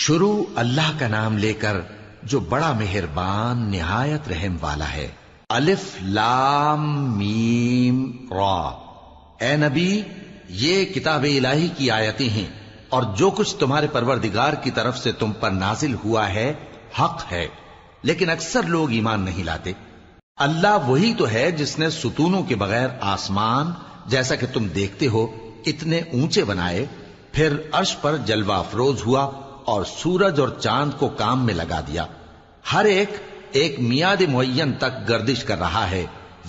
شروع اللہ کا نام لے کر جو بڑا مہربان نہایت رحم والا ہے۔ الف لام میم را۔ اے نبی، یہ کتاب الہی کی آیتیں ہیں، اور جو کچھ تمہارے پروردگار کی طرف سے تم پر نازل ہوا ہے حق ہے، لیکن اکثر لوگ ایمان نہیں لاتے۔ اللہ وہی تو ہے جس نے ستونوں کے بغیر آسمان جیسا کہ تم دیکھتے ہو اتنے اونچے بنائے، پھر عرش پر جلوہ افروز ہوا اور سورج اور چاند کو کام میں لگا دیا۔ ہر ایک میعاد معین تک گردش کر رہا ہے۔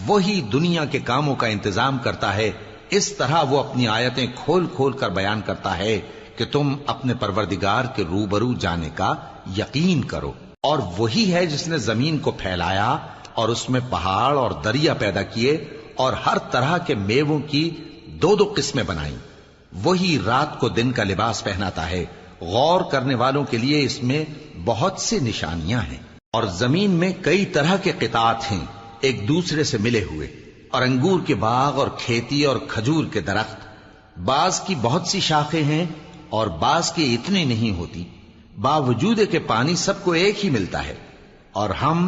وہی دنیا کے کاموں کا انتظام کرتا ہے۔ اس طرح وہ اپنی آیتیں کھول کھول کر بیان کرتا ہے کہ تم اپنے پروردگار کے روبرو جانے کا یقین کرو۔ اور وہی ہے جس نے زمین کو پھیلایا اور اس میں پہاڑ اور دریا پیدا کیے اور ہر طرح کے میووں کی دو دو قسمیں بنائیں۔ وہی رات کو دن کا لباس پہناتا ہے۔ غور کرنے والوں کے لیے اس میں بہت سی نشانیاں ہیں۔ اور زمین میں کئی طرح کے قطعات ہیں ایک دوسرے سے ملے ہوئے، اور انگور کے باغ اور کھیتی اور کھجور کے درخت۔ بعض کی بہت سی شاخیں ہیں اور بعض کی اتنی نہیں ہوتی، باوجود کہ پانی سب کو ایک ہی ملتا ہے۔ اور ہم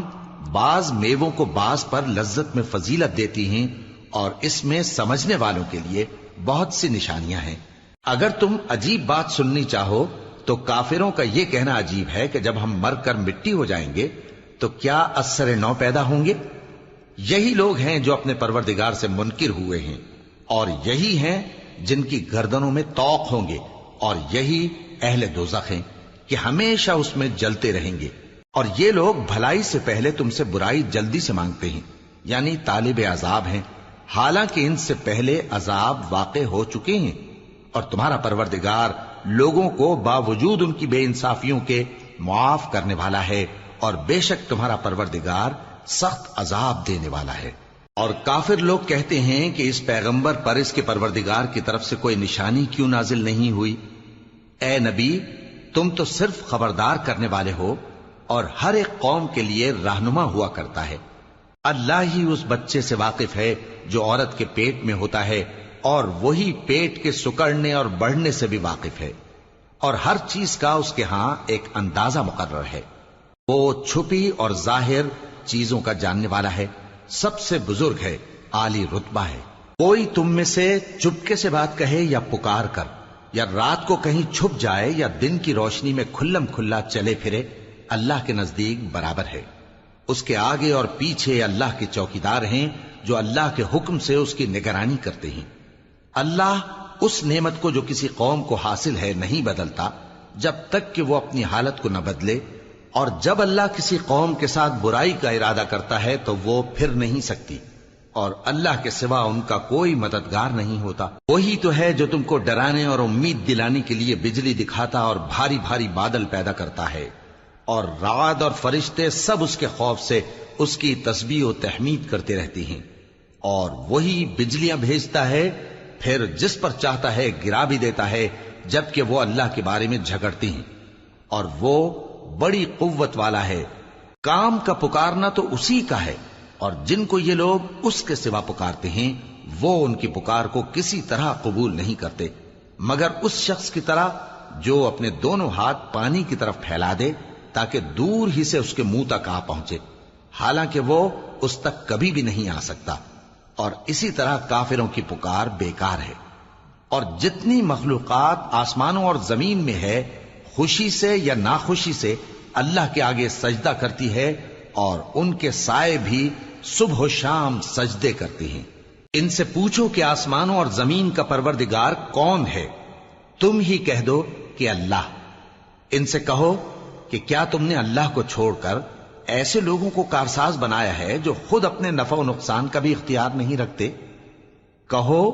بعض میووں کو بعض پر لذت میں فضیلت دیتی ہیں، اور اس میں سمجھنے والوں کے لیے بہت سی نشانیاں ہیں۔ اگر تم عجیب بات سننی چاہو تو کافروں کا یہ کہنا عجیب ہے کہ جب ہم مر کر مٹی ہو جائیں گے تو کیا اثر نو پیدا ہوں گے؟ یہی لوگ ہیں جو اپنے پروردگار سے منکر ہوئے ہیں، اور یہی ہیں جن کی گردنوں میں طوق ہوں گے، اور یہی اہل دوزخ ہیں کہ ہمیشہ اس میں جلتے رہیں گے۔ اور یہ لوگ بھلائی سے پہلے تم سے برائی جلدی سے مانگتے ہیں، یعنی طالب عذاب ہیں، حالانکہ ان سے پہلے عذاب واقع ہو چکے ہیں۔ اور تمہارا پروردگار لوگوں کو باوجود ان کی بے انصافیوں کے معاف کرنے والا ہے، اور بے شک تمہارا پروردگار سخت عذاب دینے والا ہے۔ اور کافر لوگ کہتے ہیں کہ اس پیغمبر پر اس کے پروردگار کی طرف سے کوئی نشانی کیوں نازل نہیں ہوئی؟ اے نبی، تم تو صرف خبردار کرنے والے ہو، اور ہر ایک قوم کے لیے رہنما ہوا کرتا ہے۔ اللہ ہی اس بچے سے واقف ہے جو عورت کے پیٹ میں ہوتا ہے، اور وہی پیٹ کے سکڑنے اور بڑھنے سے بھی واقف ہے، اور ہر چیز کا اس کے ہاں ایک اندازہ مقرر ہے۔ وہ چھپی اور ظاہر چیزوں کا جاننے والا ہے، سب سے بزرگ ہے، عالی رتبہ ہے۔ کوئی تم میں سے چپکے سے بات کہے یا پکار کر، یا رات کو کہیں چھپ جائے یا دن کی روشنی میں کھلم کھلا چلے پھرے، اللہ کے نزدیک برابر ہے۔ اس کے آگے اور پیچھے اللہ کے چوکیدار ہیں جو اللہ کے حکم سے اس کی نگرانی کرتے ہیں۔ اللہ اس نعمت کو جو کسی قوم کو حاصل ہے نہیں بدلتا جب تک کہ وہ اپنی حالت کو نہ بدلے، اور جب اللہ کسی قوم کے ساتھ برائی کا ارادہ کرتا ہے تو وہ پھر نہیں سکتی، اور اللہ کے سوا ان کا کوئی مددگار نہیں ہوتا۔ وہی تو ہے جو تم کو ڈرانے اور امید دلانے کے لیے بجلی دکھاتا اور بھاری بھاری بادل پیدا کرتا ہے، اور رعد اور فرشتے سب اس کے خوف سے اس کی تسبیح و تحمید کرتے رہتے ہیں۔ اور وہی بجلیاں بھیجتا ہے، پھر جس پر چاہتا ہے گرا بھی دیتا ہے، جبکہ وہ اللہ کے بارے میں جھگڑتے ہیں، اور وہ بڑی قوت والا ہے۔ کام کا پکارنا تو اسی کا ہے، اور جن کو یہ لوگ اس کے سوا پکارتے ہیں وہ ان کی پکار کو کسی طرح قبول نہیں کرتے، مگر اس شخص کی طرح جو اپنے دونوں ہاتھ پانی کی طرف پھیلا دے تاکہ دور ہی سے اس کے منہ تک آ پہنچے، حالانکہ وہ اس تک کبھی بھی نہیں آ سکتا۔ اور اسی طرح کافروں کی پکار بیکار ہے۔ اور جتنی مخلوقات آسمانوں اور زمین میں ہے، خوشی سے یا ناخوشی سے اللہ کے آگے سجدہ کرتی ہے، اور ان کے سائے بھی صبح و شام سجدے کرتے ہیں۔ ان سے پوچھو کہ آسمانوں اور زمین کا پروردگار کون ہے؟ تم ہی کہہ دو کہ اللہ۔ ان سے کہو کہ کیا تم نے اللہ کو چھوڑ کر ایسے لوگوں کو کارساز بنایا ہے جو خود اپنے نفع و نقصان کا بھی اختیار نہیں رکھتے؟ کہو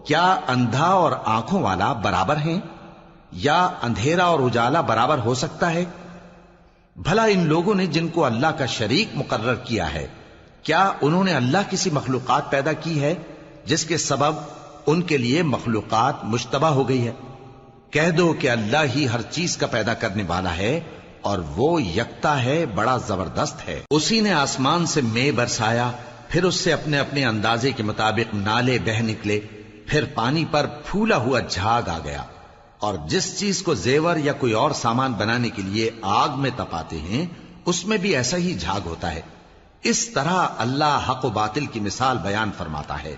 کیا اندھا اور آنکھوں والا برابر ہیں، یا اندھیرا اور اجالا برابر ہو سکتا ہے؟ بھلا ان لوگوں نے جن کو اللہ کا شریک مقرر کیا ہے، کیا انہوں نے اللہ کسی مخلوقات پیدا کی ہے جس کے سبب ان کے لیے مخلوقات مشتبہ ہو گئی ہے؟ کہہ دو کہ اللہ ہی ہر چیز کا پیدا کرنے والا ہے، اور وہ یکتا ہے، بڑا زبردست ہے۔ اسی نے آسمان سے مے برسایا، پھر اس سے اپنے اپنے اندازے کے مطابق نالے بہہ نکلے، پھر پانی پر پھولا ہوا جھاگ آ گیا، اور جس چیز کو زیور یا کوئی اور سامان بنانے کے لیے آگ میں تپاتے ہیں اس میں بھی ایسا ہی جھاگ ہوتا ہے. اس طرح اللہ حق و باطل کی مثال بیان فرماتا ہے.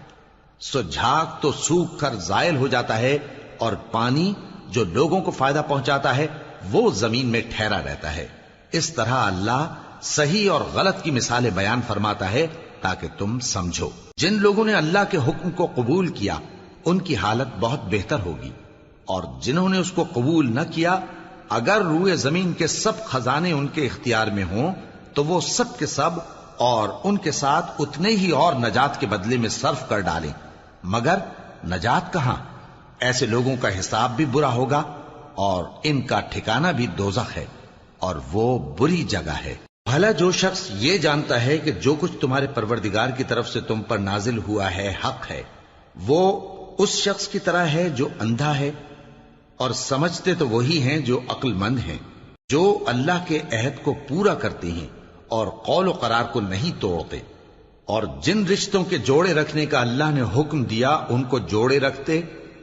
سو جھاگ تو سوکھ کر زائل ہو جاتا ہے اور پانی جو لوگوں کو فائدہ پہنچاتا ہے وہ زمین میں ٹھہرا رہتا ہے. اس طرح اللہ صحیح اور غلط کی مثالیں بیان فرماتا ہے تاکہ تم سمجھو. جن لوگوں نے اللہ کے حکم کو قبول کیا ان کی حالت بہت بہتر ہوگی، اور جنہوں نے اس کو قبول نہ کیا اگر روئے زمین کے سب خزانے ان کے اختیار میں ہوں تو وہ سب کے سب اور ان کے ساتھ اتنے ہی اور نجات کے بدلے میں صرف کر ڈالیں، مگر نجات کہاں؟ ایسے لوگوں کا حساب بھی برا ہوگا اور ان کا ٹھکانہ بھی دوزخ ہے، اور وہ بری جگہ ہے. بھلا جو شخص یہ جانتا ہے کہ جو کچھ تمہارے پروردگار کی طرف سے تم پر نازل ہوا ہے حق ہے، وہ اس شخص کی طرح ہے جو اندھا ہے، اور سمجھتے تو وہی ہیں جو عقل مند ہیں، جو اللہ کے عہد کو پورا کرتے ہیں اور قول و قرار کو نہیں توڑتے، اور جن رشتوں کے جوڑے رکھنے کا اللہ نے حکم دیا ان کو جوڑے رکھتے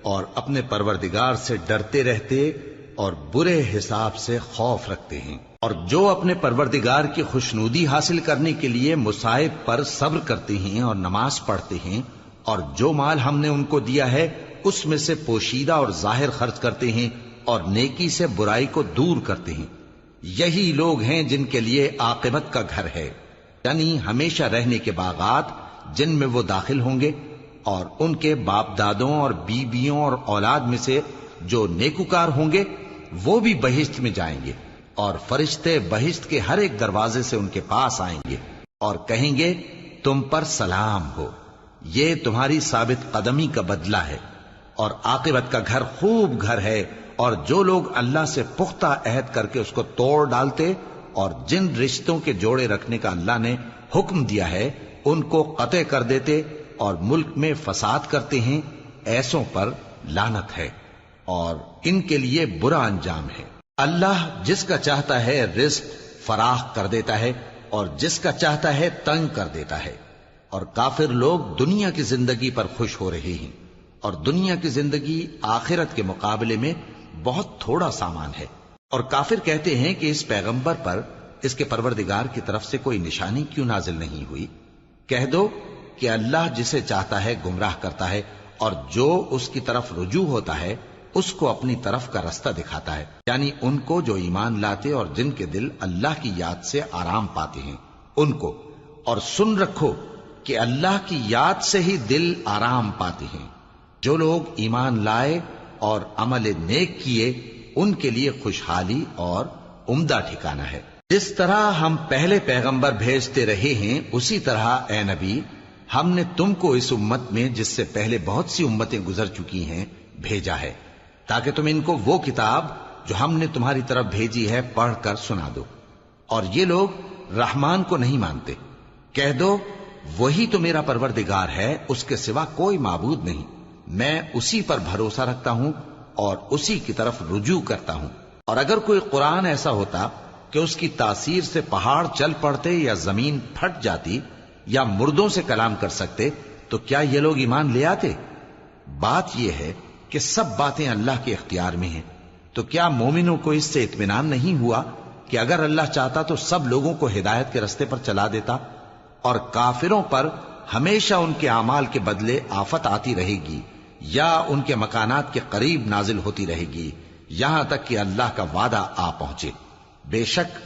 اور اپنے پروردگار سے ڈرتے رہتے اور برے حساب سے خوف رکھتے ہیں. اور جو اپنے پروردگار کی خوشنودی حاصل کرنے کے لیے مصائب پر صبر کرتے ہیں اور نماز پڑھتے ہیں، اور جو مال ہم نے ان کو دیا ہے اس میں سے پوشیدہ اور ظاہر خرچ کرتے ہیں اور نیکی سے برائی کو دور کرتے ہیں، یہی لوگ ہیں جن کے لیے عاقبت کا گھر ہے، یعنی ہمیشہ رہنے کے باغات جن میں وہ داخل ہوں گے. اور ان کے باپ دادوں اور بیویوں اور اولاد میں سے جو نیکوکار ہوں گے وہ بھی بہشت میں جائیں گے، اور فرشتے بہشت کے ہر ایک دروازے سے ان کے پاس آئیں گے اور کہیں گے تم پر سلام ہو، یہ تمہاری ثابت قدمی کا بدلہ ہے، اور عاقبت کا گھر خوب گھر ہے. اور جو لوگ اللہ سے پختہ عہد کر کے اس کو توڑ ڈالتے اور جن رشتوں کے جوڑے رکھنے کا اللہ نے حکم دیا ہے ان کو قطع کر دیتے اور ملک میں فساد کرتے ہیں، ایسوں پر لعنت ہے اور ان کے لیے برا انجام ہے. اللہ جس کا چاہتا ہے رزق فراخ کر دیتا ہے اور جس کا چاہتا ہے تنگ کر دیتا ہے. اور کافر لوگ دنیا کی زندگی پر خوش ہو رہے ہیں، اور دنیا کی زندگی آخرت کے مقابلے میں بہت تھوڑا سامان ہے. اور کافر کہتے ہیں کہ اس پیغمبر پر اس کے پروردگار کی طرف سے کوئی نشانی کیوں نازل نہیں ہوئی؟ کہہ دو کہ اللہ جسے چاہتا ہے گمراہ کرتا ہے، اور جو اس کی طرف رجوع ہوتا ہے اس کو اپنی طرف کا رستہ دکھاتا ہے، یعنی ان کو جو ایمان لاتے اور جن کے دل اللہ کی یاد سے آرام پاتے ہیں ان کو. اور سن رکھو کہ اللہ کی یاد سے ہی دل آرام پاتے ہیں. جو لوگ ایمان لائے اور عمل نیک کیے ان کے لیے خوشحالی اور عمدہ ٹھکانہ ہے. جس طرح ہم پہلے پیغمبر بھیجتے رہے ہیں اسی طرح اے نبی ہم نے تم کو اس امت میں جس سے پہلے بہت سی امتیں گزر چکی ہیں بھیجا ہے، تاکہ تم ان کو وہ کتاب جو ہم نے تمہاری طرف بھیجی ہے پڑھ کر سنا دو. اور یہ لوگ رحمان کو نہیں مانتے. کہہ دو وہی تو میرا پروردگار ہے، اس کے سوا کوئی معبود نہیں، میں اسی پر بھروسہ رکھتا ہوں اور اسی کی طرف رجوع کرتا ہوں. اور اگر کوئی قرآن ایسا ہوتا کہ اس کی تاثیر سے پہاڑ چل پڑتے یا زمین پھٹ جاتی یا مردوں سے کلام کر سکتے تو کیا یہ لوگ ایمان لے آتے؟ بات یہ ہے کہ سب باتیں اللہ کے اختیار میں ہیں. تو کیا مومنوں کو اس سے اطمینان نہیں ہوا کہ اگر اللہ چاہتا تو سب لوگوں کو ہدایت کے رستے پر چلا دیتا؟ اور کافروں پر ہمیشہ ان کے اعمال کے بدلے آفت آتی رہے گی یا ان کے مکانات کے قریب نازل ہوتی رہے گی یہاں تک کہ اللہ کا وعدہ آ پہنچے. بے شک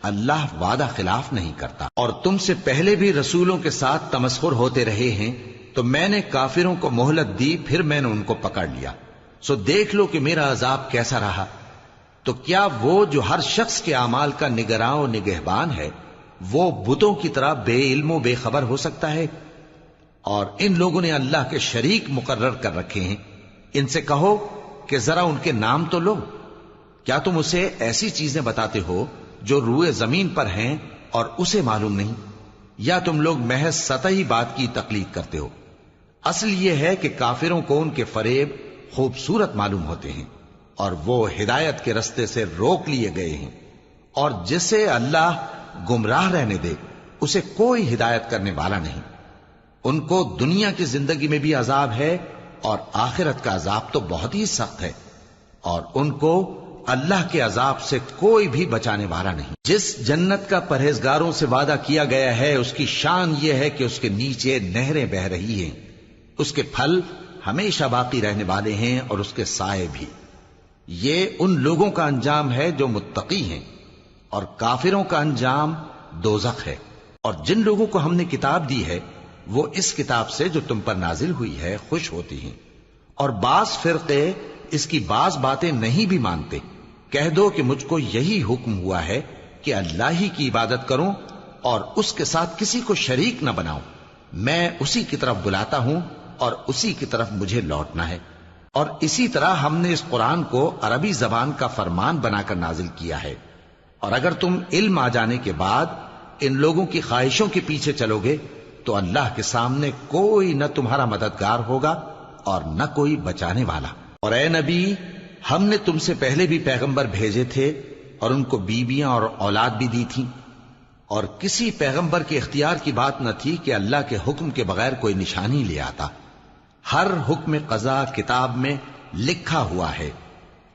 اللہ وعدہ خلاف نہیں کرتا. اور تم سے پہلے بھی رسولوں کے ساتھ تمسخر ہوتے رہے ہیں تو میں نے کافروں کو مہلت دی، پھر میں نے ان کو پکڑ لیا. سو دیکھ لو کہ میرا عذاب کیسا رہا. تو کیا وہ جو ہر شخص کے اعمال کا نگراں و نگہبان ہے وہ بتوں کی طرح بے علم و بے خبر ہو سکتا ہے؟ اور ان لوگوں نے اللہ کے شریک مقرر کر رکھے ہیں. ان سے کہو کہ ذرا ان کے نام تو لو. کیا تم اسے ایسی چیزیں بتاتے ہو جو روئے زمین پر ہیں اور اسے معلوم نہیں؟ یا تم لوگ محض سطحی بات کی تقلید کرتے ہو؟ اصل یہ ہے کہ کافروں کو ان کے فریب خوبصورت معلوم ہوتے ہیں اور وہ ہدایت کے رستے سے روک لیے گئے ہیں. اور جسے اللہ گمراہ رہنے دے اسے کوئی ہدایت کرنے والا نہیں. ان کو دنیا کی زندگی میں بھی عذاب ہے اور آخرت کا عذاب تو بہت ہی سخت ہے. اور ان کو اللہ کے عذاب سے کوئی بھی بچانے والا نہیں۔ جس جنت کا پرہیزگاروں سے وعدہ کیا گیا ہے اس کی شان یہ ہے کہ اس کے نیچے نہریں بہہ رہی ہیں، اس کے پھل ہمیشہ باقی رہنے والے ہیں اور اس کے سائے بھی۔ یہ ان لوگوں کا انجام ہے جو متقی ہیں، اور کافروں کا انجام دوزخ ہے۔ اور جن لوگوں کو ہم نے کتاب دی ہے وہ اس کتاب سے جو تم پر نازل ہوئی ہے خوش ہوتی ہیں، اور بعض فرقے اس کی بعض باتیں نہیں بھی مانتے۔ کہہ دو کہ مجھ کو یہی حکم ہوا ہے کہ اللہ ہی کی عبادت کروں اور اس کے ساتھ کسی کو شریک نہ بناؤں۔ میں اسی کی طرف بلاتا ہوں اور اسی کی طرف مجھے لوٹنا ہے۔ اور اسی طرح ہم نے اس قرآن کو عربی زبان کا فرمان بنا کر نازل کیا ہے، اور اگر تم علم آ جانے کے بعد ان لوگوں کی خواہشوں کے پیچھے چلو گے تو اللہ کے سامنے کوئی نہ تمہارا مددگار ہوگا اور نہ کوئی بچانے والا۔ اور اے نبی، ہم نے تم سے پہلے بھی پیغمبر بھیجے تھے اور ان کو بیویاں اور اولاد بھی دی تھیں، اور کسی پیغمبر کے اختیار کی بات نہ تھی کہ اللہ کے حکم کے بغیر کوئی نشانی لے آتا۔ ہر حکم قضا کتاب میں لکھا ہوا ہے۔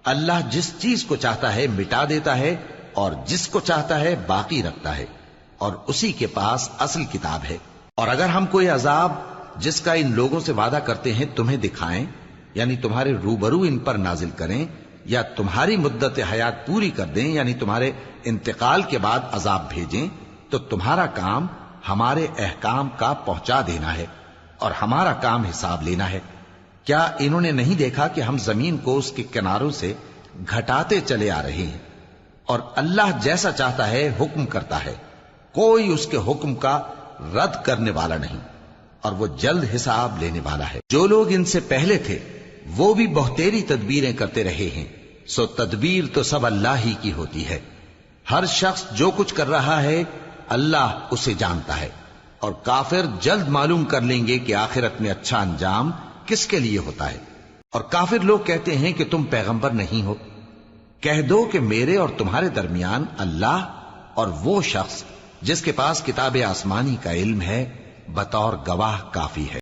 اللہ جس چیز کو چاہتا ہے مٹا دیتا ہے اور جس کو چاہتا ہے باقی رکھتا ہے، اور اسی کے پاس اصل کتاب ہے۔ اور اگر ہم کوئی عذاب جس کا ان لوگوں سے وعدہ کرتے ہیں تمہیں دکھائیں، یعنی تمہارے روبرو ان پر نازل کریں، یا تمہاری مدت حیات پوری کر دیں، یعنی تمہارے انتقال کے بعد عذاب بھیجیں، تو تمہارا کام ہمارے احکام کا پہنچا دینا ہے اور ہمارا کام حساب لینا ہے۔ کیا انہوں نے نہیں دیکھا کہ ہم زمین کو اس کے کناروں سے گھٹاتے چلے آ رہے ہیں؟ اور اللہ جیسا چاہتا ہے حکم کرتا ہے، کوئی اس کے حکم کا رد کرنے والا نہیں، اور وہ جلد حساب لینے والا ہے۔ جو لوگ ان سے پہلے تھے وہ بھی بہتیری تدبیریں کرتے رہے ہیں، سو تدبیر تو سب اللہ ہی کی ہوتی ہے۔ ہر شخص جو کچھ کر رہا ہے اللہ اسے جانتا ہے، اور کافر جلد معلوم کر لیں گے کہ آخرت میں اچھا انجام کس کے لیے ہوتا ہے۔ اور کافر لوگ کہتے ہیں کہ تم پیغمبر نہیں ہو۔ کہہ دو کہ میرے اور تمہارے درمیان اللہ اور وہ شخص جس کے پاس کتاب آسمانی کا علم ہے بطور گواہ کافی ہے۔